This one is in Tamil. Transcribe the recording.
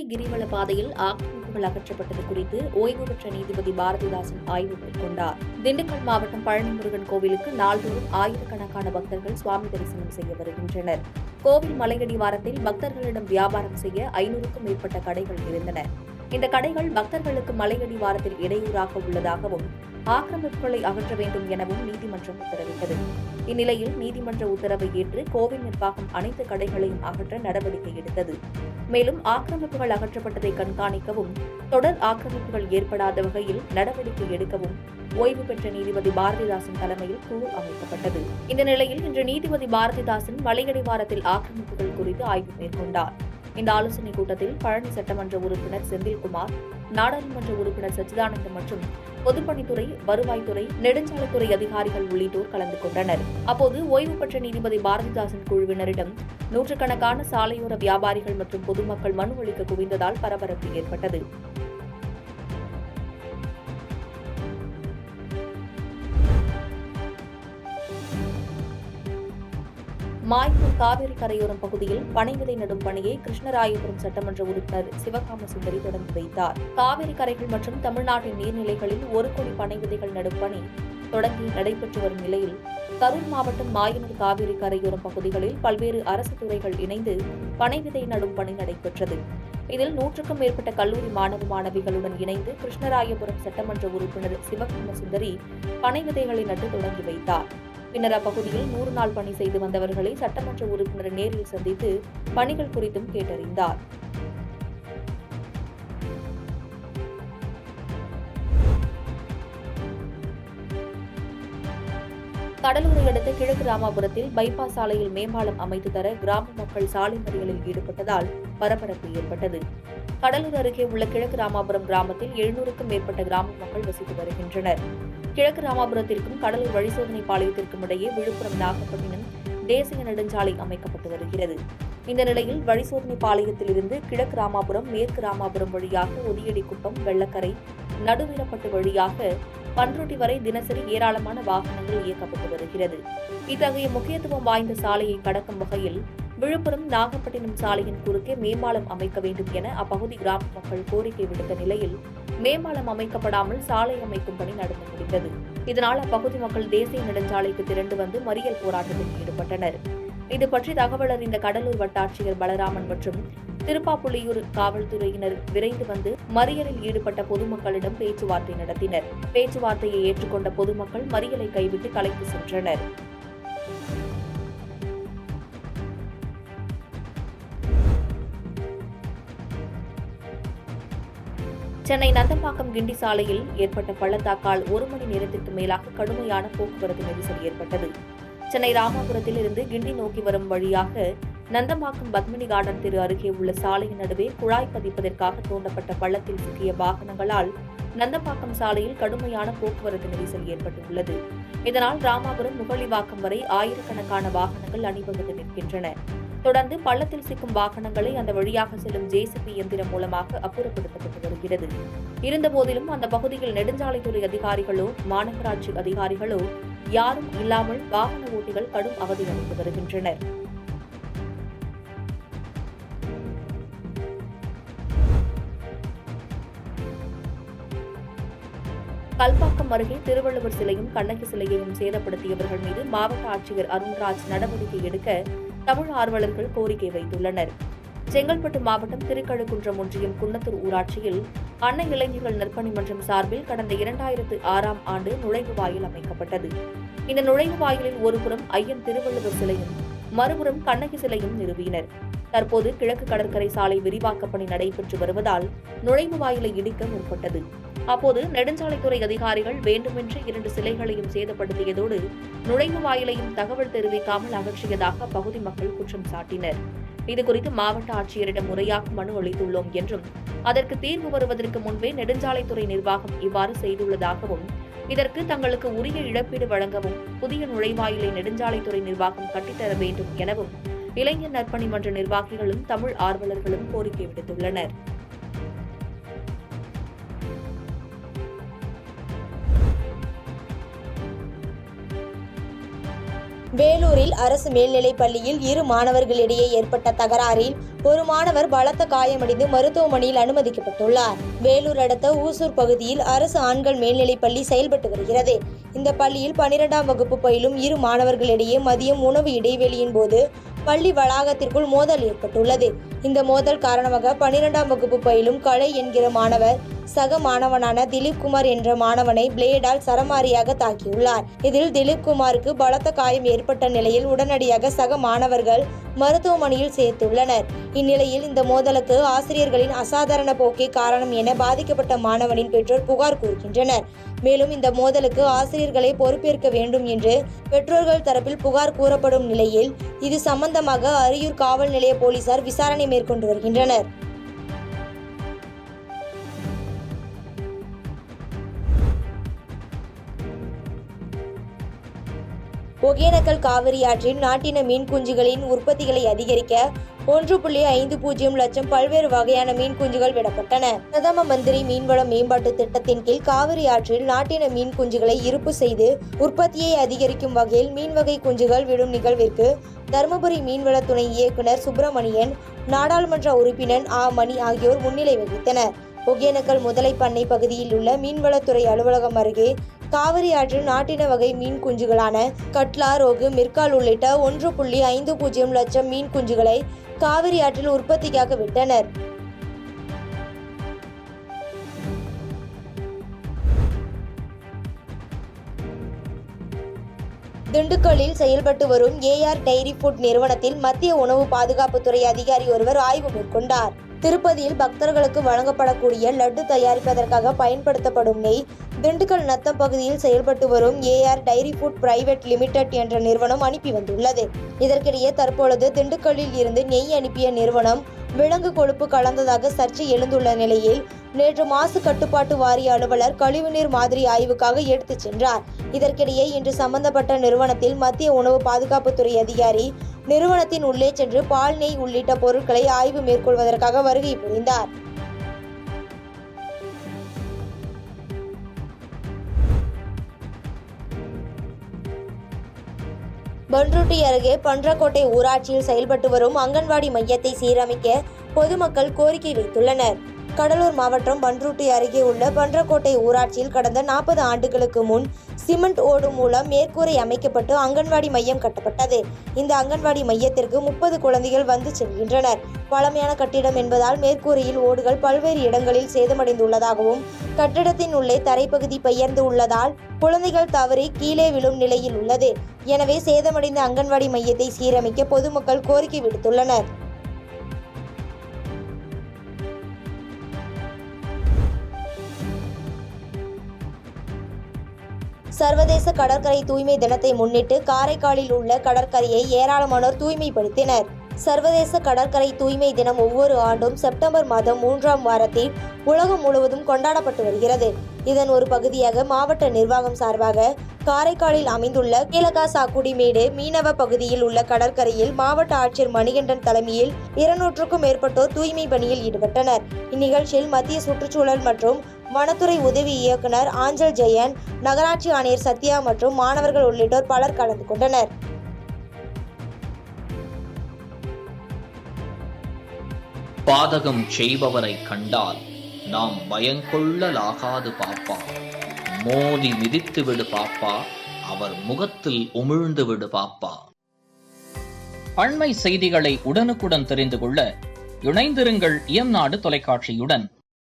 பழனி கிரிவல பாதையில் ஆக்கிரமிப்புகள் அகற்றப்பட்டது குறித்து ஓய்வு பெற்ற நீதிபதி பாரதிதாசன் ஆய்வு மேற்கொண்டார். திண்டுக்கல் மாவட்டம் பழனி முருகன் கோவிலுக்கு நாள்தோறும் ஆயிரக்கணக்கான பக்தர்கள் சுவாமி தரிசனம் செய்ய வருகின்றனர். கோவில் மலையடிவாரத்தில் பக்தர்களிடம் வியாபாரம் செய்ய 500க்கும் மேற்பட்ட கடைகள் இருந்தன. இந்த கடைகள் பக்தர்களுக்கு மலையடிவாரத்தில் இடையூறாக உள்ளதாகவும் ஆக்கிரமிப்புகளை அகற்ற வேண்டும் எனவும் நீதிமன்றம் உத்தரவிட்டது. இந்நிலையில் நீதிமன்ற உத்தரவை ஏற்று கோவில் நிர்வாகம் அனைத்து கடைகளையும் அகற்ற நடவடிக்கை எடுத்தது. மேலும் ஆக்கிரமிப்புகள் அகற்றப்பட்டதை கண்காணிக்கவும் தொடர் ஆக்கிரமிப்புகள் ஏற்படாத வகையில் நடவடிக்கை எடுக்கவும் ஓய்வு பெற்ற நீதிபதி பாரதிதாசன் தலைமையில் குழு அமைக்கப்பட்டது. இந்த நிலையில் இன்று நீதிபதி பாரதிதாசன் மலையடிவாரத்தில் ஆக்கிரமிப்புகள் குறித்து ஆய்வு மேற்கொண்டார். இந்த ஆலோசனைக் கூட்டத்தில் பழனி சட்டமன்ற உறுப்பினர் செந்தில்குமார், நாடாளுமன்ற உறுப்பினர் சச்சிதானந்தம் மற்றும் பொதுப்பணித்துறை, வருவாய்த்துறை, நெடுஞ்சாலைத்துறை அதிகாரிகள் உள்ளிட்டோர் கலந்து கொண்டனர். அப்போது ஓய்வு பெற்ற நீதிபதி பாரதிதாசன் குழுவினரிடம் நூற்றுக்கணக்கான சாலையோர வியாபாரிகள் மற்றும் பொதுமக்கள் மனு அளிக்க குவிந்ததால் பரபரப்பு ஏற்பட்டது. மாயனூர் காவிரி கரையோரம் பகுதியில் பனை விதை நடும் பணியை கிருஷ்ணராயபுரம் சட்டமன்ற உறுப்பினர் சிவகாம சுந்தரி தொடங்கி வைத்தார். காவிரி கரைகள் மற்றும் தமிழ்நாட்டின் நீர்நிலைகளில் 1 கோடி பனை விதைகள் நடும் பணி தொடங்கி நடைபெற்று வரும் நிலையில் கரூர் மாவட்டம் மாயனூர் காவிரி கரையோரம் பகுதிகளில் பல்வேறு அரசு துறைகள் இணைந்து பனை விதை நடும் பணி நடைபெற்றது. இதில் 100க்கும் மேற்பட்ட கல்லூரி மாணவ மாணவிகளுடன் இணைந்து கிருஷ்ணராயபுரம் சட்டமன்ற உறுப்பினர் சிவகாம சுந்தரி பனை விதைகளை நட்டு தொடங்கி வைத்தார். பின்னர் அப்பகுதியில் 100 நாள் பணி செய்து வந்தவர்களை சட்டமன்ற உறுப்பினர் நேரில் சந்தித்து பணிகள் குறித்தும் கேட்டறிந்தார். கடலூரை அடுத்த கிழக்கு ராமாபுரத்தில் பைபாஸ் சாலையில் மேம்பாலம் அமைத்து தர கிராம மக்கள் சாலை மறியலில் ஈடுபட்டதால் பரபரப்பு ஏற்பட்டது. கடலூர் அருகே உள்ள கிழக்கு ராமாபுரம் கிராமத்தில் 700க்கும் மேற்பட்ட கிராம மக்கள் வசித்து வருகின்றனர். கிழக்கு ராமாபுரத்திற்கும் கடலூர் வழிசோதனை பாளையத்திற்கும் இடையே விழுப்புரம் நாகப்பட்டினம் தேசிய நெடுஞ்சாலை அமைக்கப்பட்டு வருகிறது. இந்த நிலையில் வழிசோதனை பாளையத்திலிருந்து கிழக்கு ராமாபுரம், மேற்கு ராமாபுரம் வழியாக ஒதியடிக்குப்பம், வெள்ளக்கரை, நடுவீரப்பட்டு வழியாக பன்ருட்டி வரை தினசரி ஏராளமான வாகனங்கள் இயக்கப்பட்டு வருகிறது. இத்தகைய முக்கியத்துவம் வாய்ந்த சாலையை கடக்கும் வகையில் விழுப்புரம் நாகப்பட்டினம் சாலையின் குறுக்கே மேம்பாலம் அமைக்க வேண்டும் என அப்பகுதி கிராம மக்கள் கோரிக்கை விடுத்த நிலையில் மேம்பாலம் அமைக்கப்படாமல் சாலை அமைக்கும் பணி நடந்து முடிந்தது. இதனால் அப்பகுதி மக்கள் தேசிய நெடுஞ்சாலைக்கு திரண்டு வந்து மறியல் போராட்டத்தில் ஈடுபட்டனர். இதுபற்றி தகவல் அறிந்த கடலூர் வட்டாட்சியர் பலராமன் மற்றும் திருப்பாப்புலியூர் காவல்துறையினர் விரைந்து வந்து மறியலில் ஈடுபட்ட பொதுமக்களிடம் பேச்சுவார்த்தை நடத்தினர். பேச்சுவார்த்தையை ஏற்றுக்கொண்ட பொதுமக்கள் மறியலை கைவிட்டு கலைத்து சென்றனர். சென்னை நந்தம்பாக்கம் கிண்டி சாலையில் ஏற்பட்ட பள்ளத்தாக்கால் 1 மணி நேரத்திற்கு மேலாக கடுமையான போக்குவரத்து நெரிசல் ஏற்பட்டது. சென்னை ராமாபுரத்தில் இருந்து கிண்டி நோக்கி வரும் வழியாக நந்தம்பாக்கம் பத்மினி கார்டன் தெரு அருகே உள்ள சாலையின் நடுவே குழாய் பதிப்பதற்காக தோண்டப்பட்ட பள்ளத்தில் சிக்கிய வாகனங்களால் நந்தம்பாக்கம் சாலையில் கடுமையான போக்குவரத்து நெரிசல் ஏற்பட்டுள்ளது. இதனால் ராமாபுரம் முகலிவாக்கம் வரை ஆயிரக்கணக்கான வாகனங்கள் அணிவகுத்து நிற்கின்றன. தொடர்ந்து பள்ளத்தில் சிக்கும் வாகனங்களை அந்த வழியாக செல்லும் ஜேசிபி இயந்திரம் மூலமாக அப்புறப்படுத்தப்பட்டு வருகிறது. இருந்தபோதிலும் அந்த பகுதியில் நெடுஞ்சாலைத்துறை அதிகாரிகளோ மாநகராட்சி அதிகாரிகளோ யாரும் இல்லாமல் வாகன ஓட்டிகள் கடும் அவதியடைந்து வருகின்றனர். கல்பாக்கம் அருகே திருவள்ளுவர் சிலையும் கண்ணகி சிலையையும் சேதப்படுத்தியவர்கள் மீது மாவட்ட ஆட்சியர் அருண்ராஜ் நடவடிக்கை எடுக்க தமிழ் ஆர்வலர்கள் கோரிக்கை வைத்துள்ளனர். செங்கல்பட்டு மாவட்டம் திருக்கழுக்குன்றம் ஒன்றியம் குன்னத்தூர் ஊராட்சியில் அன்னை இளைஞர்கள் நற்பணி மன்றம் சார்பில் கடந்த 2006ஆம் ஆண்டு நுழைவு வாயில் அமைக்கப்பட்டது. இந்த நுழைவு வாயிலில் ஒருபுறம் ஐயன் திருவள்ளுவர் சிலையும் மறுபுறம் கண்ணகி சிலையும் நிறுவினர். தற்போது கிழக்கு கடற்கரை சாலை விரிவாக்க பணி நடைபெற்று வருவதால் நுழைவு வாயிலை இடிக்க முற்பட்டது. அப்போது நெடுஞ்சாலைத்துறை அதிகாரிகள் வேண்டுமென்று 2 சிலைகளையும் சேதப்படுத்தியதோடு நுழைவு வாயிலையும் தகவல் தெரிவிக்காமல் அகற்றியதாக அப்பகுதி மக்கள் குற்றம் சாட்டினர். இதுகுறித்து மாவட்ட ஆட்சியரிடம் முறையாக மனு அளித்துள்ளோம் என்றும் அதற்கு தீர்வு வருவதற்கு முன்பே நெடுஞ்சாலைத்துறை நிர்வாகம் இவ்வாறு செய்துள்ளதாகவும் இதற்கு தங்களுக்கு உரிய இழப்பீடு வழங்கவும் புதிய நுழைவாயிலை நெடுஞ்சாலைத்துறை நிர்வாகம் கட்டித்தர வேண்டும் எனவும் இளைஞர் நற்பணி மன்ற நிர்வாகிகளும் தமிழ் ஆர்வலர்களும் கோரிக்கை விடுத்துள்ளனர். வேலூரில் அரசு மேல்நிலைப் பள்ளியில் இரு மாணவர்களிடையே ஏற்பட்ட தகராறில் ஒரு மாணவர் பலத்த காயமடைந்து மருத்துவமனையில் அனுமதிக்கப்பட்டுள்ளார். வேலூர் அடுத்த ஊசூர் பகுதியில் அரசு ஆண்கள் மேல்நிலைப் பள்ளி செயல்பட்டு வருகிறது. இந்த பள்ளியில் 12ஆம் வகுப்பு பயிலும் இரு மாணவர்களிடையே மதியம் உணவு இடைவெளியின் போது பள்ளி வளாகத்திற்குள் மோதல் ஏற்பட்டுள்ளது. இந்த மோதல் காரணமாக 12ஆம் வகுப்பு பயிலும் கலை என்கிற மாணவர் சக மாணவனான திலீப்குமார் என்ற மாணவனை பிளேடால் சரமாரியாக தாக்கியுள்ளார். இதில் திலீப்குமாருக்கு பலத்த காயம் ஏற்பட்ட நிலையில் உடனடியாக சக மாணவர்கள் மருத்துவமனையில் சேர்த்துள்ளனர். இந்நிலையில் இந்த மோதலுக்கு ஆசிரியர்களின் அசாதாரண போக்கே காரணம் என பாதிக்கப்பட்ட மாணவனின் பெற்றோர் புகார் கூறுகின்றனர். மேலும் இந்த மோதலுக்கு ஆசிரியர்களை பொறுப்பேற்க வேண்டும் என்று பெற்றோர்கள் தரப்பில் புகார் கூறப்படும் நிலையில் இது சம்பந்தமாக அரியூர் காவல் நிலைய போலீசார் விசாரணை மேற்கொண்டு வருகின்றனர். ஒகேனக்கல் காவிரி ஆற்றில் நாட்டின மீன் குஞ்சுகளின் உற்பத்திகளை அதிகரிக்க 1.50 லட்சம் பல்வேறு வகையான மீன் குஞ்சுகள் விடப்பட்டன. பிரதம மந்திரி மீன்வள மேம்பாட்டு திட்டத்தின் கீழ் காவிரி ஆற்றில் நாட்டின மீன் குஞ்சுகளை இருப்பு செய்து உற்பத்தியை அதிகரிக்கும் வகையில் மீன் வகை குஞ்சுகள் விடும் நிகழ்விற்கு தருமபுரி மீன்வள துணை இயக்குநர் சுப்பிரமணியன், நாடாளுமன்ற உறுப்பினர் மணி ஆகியோர் முன்னிலை வகித்தனர். ஒகேனக்கல் முதலை பண்ணை பகுதியில் உள்ள மீன்வளத்துறை அலுவலகம் அருகே காவிரி ஆற்றில் நாட்டின வகை மீன் குஞ்சுகளான கட்லா, ரோகு, மிர்கால் உள்ளிட்ட 1.50 லட்சம் மீன் குஞ்சுகளை காவிரி ஆற்றில் உற்பத்திக்காக விட்டனர். திண்டுக்கல்லில் செயல்பட்டு வரும் ஏஆர் டைரி ஃபுட் நிறுவனத்தில் மத்திய உணவு பாதுகாப்புத்துறை அதிகாரி ஒருவர் ஆய்வு மேற்கொண்டார். திருப்பதியில் பக்தர்களுக்கு வழங்கப்படக்கூடிய லட்டு தயாரிப்பதற்காக பயன்படுத்தப்படும் நெய் திண்டுக்கல் நத்தம் பகுதியில் செயல்பட்டு வரும் AR dairy food private limited என்ற நிறுவனம் அனுப்பி வந்துள்ளது. இதற்கிடையே தற்பொழுது திண்டுக்கல்லில் இருந்து நெய் அனுப்பிய நிறுவனம் விலங்கு கொழுப்பு கலந்ததாக சர்ச்சை எழுந்துள்ள நிலையில் நேற்று மாசு கட்டுப்பாட்டு வாரிய அலுவலர் கழிவுநீர் மாதிரி ஆய்வுக்காக எடுத்துச் சென்றார். இதற்கிடையே இன்று சம்பந்தப்பட்ட நிறுவனத்தில் மத்திய உணவு பாதுகாப்புத்துறை அதிகாரி நிறுவனத்தின் உள்ளே சென்று பால், நெய் உள்ளிட்ட பொருட்களை ஆய்வு மேற்கொள்வதற்காக வருகை புரிந்தார். பண்ருட்டி அருகே பன்றக்கோட்டை ஊராட்சியில் செயல்பட்டு வரும் அங்கன்வாடி மையத்தை சீரமைக்க பொதுமக்கள் கோரிக்கை வைத்துள்ளனர். கடலூர் மாவட்டம் பண்ருட்டி அருகே உள்ள பன்றக்கோட்டை ஊராட்சியில் கடந்த 40 ஆண்டுகளுக்கு முன் சிமெண்ட் ஓடு மூலம் மேற்கூரை அமைக்கப்பட்டு அங்கன்வாடி மையம் கட்டப்பட்டது. இந்த அங்கன்வாடி மையத்திற்கு 30 குழந்தைகள் வந்து செல்கின்றனர். பழமையான கட்டிடம் என்பதால் மேற்கூரையில் ஓடுகள் பல்வேறு இடங்களில் சேதமடைந்துள்ளதாகவும் கட்டிடத்தின் உள்ளே தரைப்பகுதி பெயர்ந்து உள்ளதால் குழந்தைகள் தவறி கீழே விழும் நிலையில் உள்ளது. எனவே சேதமடைந்த அங்கன்வாடி மையத்தை சீரமைக்க பொதுமக்கள் கோரிக்கை விடுத்துள்ளனர். சர்வதேச கடற்கரை தூய்மை தினத்தை முன்னிட்டு காரைக்காலில் உள்ள கடற்கரையை ஏராளமானோர் தூய்மைப்படுத்தினர். சர்வதேச கடற்கரை தூய்மை தினம் ஒவ்வொரு ஆண்டும் செப்டம்பர் மாதம் 3ஆம் வாரத்தில் உலகம் முழுவதும் கொண்டாடப்பட்டு வருகிறது. இதன் ஒரு பகுதியாக மாவட்ட நிர்வாகம் சார்பாக காரைக்காலில் அமைந்துள்ள கீழகாசாக்குடிமேடு மீனவ பகுதியில் உள்ள கடற்கரையில் மாவட்ட ஆட்சியர் மணிகண்டன் தலைமையில் 200க்கும் மேற்பட்டோர் தூய்மை பணியில் ஈடுபட்டனர். இந்நிகழ்ச்சியில் மத்திய சுற்றுச்சூழல் மற்றும் வனத்துறை உதவி இயக்குனர் ஆஞ்சல் ஜெயன், நகராட்சி ஆணையர் சத்யா மற்றும் மாணவர்கள் உள்ளிட்டோர் பலர் கலந்து கொண்டனர். பாதகம் செய்பவரை கண்டால் நாம் பயங்கொள்ளலாகாது பாப்பா, மோதி மிதித்து விடு பாப்பா, அவர் முகத்தில் உமிழ்ந்து விடு பாப்பா. அண்மை செய்திகளை உடனுக்குடன் தெரிந்து கொள்ள இணைந்திருங்கள் இயம்நாடு தொலைக்காட்சியுடன்.